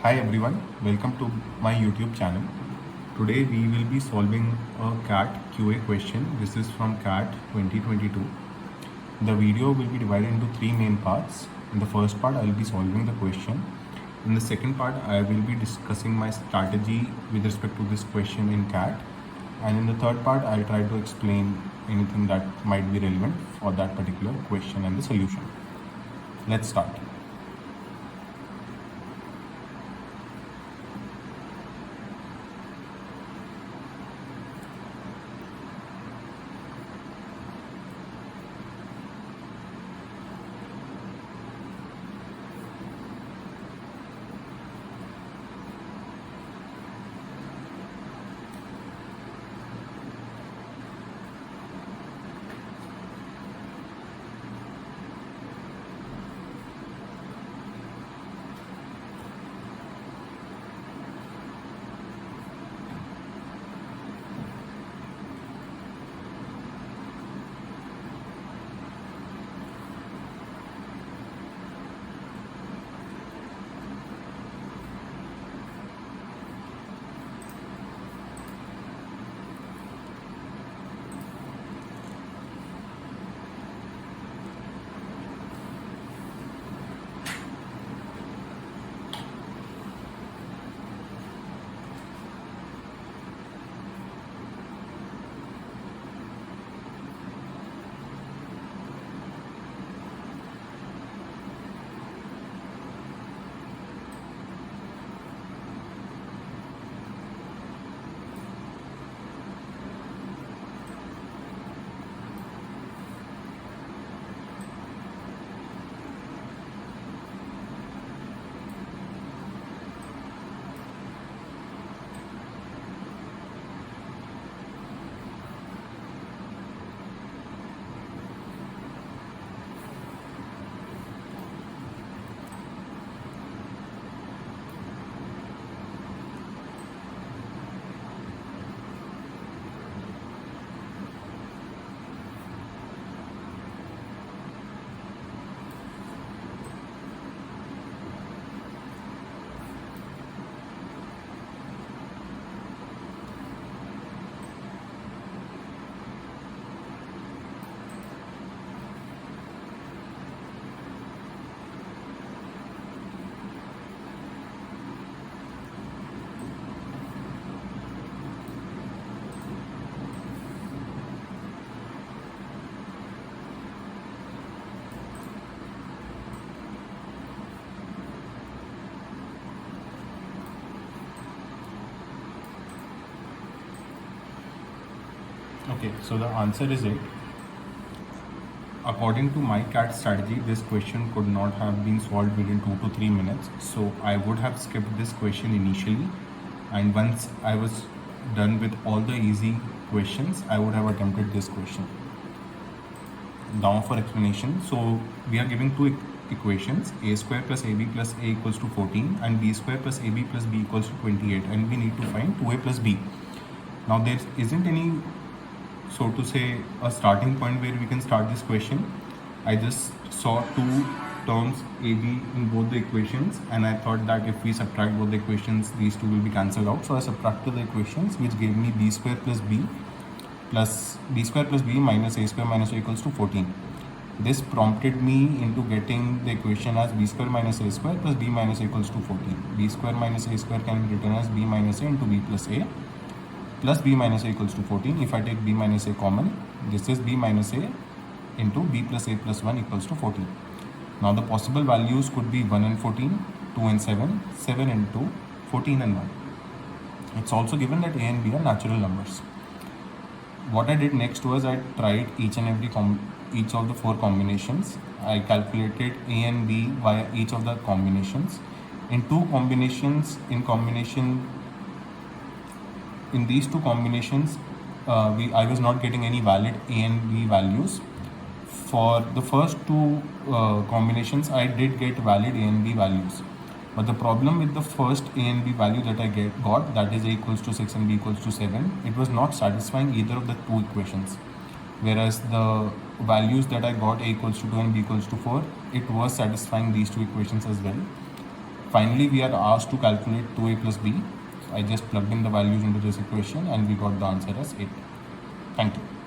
Hi everyone, welcome to my YouTube channel. Today we will be solving a CAT QA question. This is from CAT 2022. The video will be divided into three main parts. In the first part, I will be solving the question. In the second part, I will be discussing my strategy with respect to this question in CAT. And in the third part, I'll try to explain anything that might be relevant for that particular question and the solution. Let's start. Okay, so the answer is it. According to my CAT strategy, this question could not have been solved within 2 to 3 minutes. So I would have skipped this question initially, and once I was done with all the easy questions, I would have attempted this question. Now for explanation, so we are giving two equations, a square plus ab plus a equals to 14 and b square plus ab plus b equals to 28, and we need to find 2a plus b. Now there isn't any, so to say, a starting point where we can start this question. I just saw two terms AB in both the equations, and I thought that if we subtract both the equations, these two will be cancelled out. So I subtracted the equations, which gave me b square plus b minus a square minus a equals to 14. This prompted me into getting the equation as b square minus a square plus b minus a equals to 14. B square minus a square can be written as b minus a into b plus a plus b minus a equals to 14. If I take b minus a common, this is b minus a into b plus a plus 1 equals to 14. Now the possible values could be 1 and 14, 2 and 7, 7 and 2, 14 and 1. It's also given that a and b are natural numbers. What I did next was I tried each of the four combinations. I calculated a and b via each of the combinations. In these two combinations, I was not getting any valid a and b values. For the first two combinations, I did get valid a and b values. But the problem with the first a and b value that I got, that is a equals to 6 and b equals to 7, it was not satisfying either of the two equations. Whereas the values that I got, a equals to 2 and b equals to 4, it was satisfying these two equations as well. Finally, we are asked to calculate 2a plus b. I just plugged in the values into this equation and we got the answer as 8. Thank you.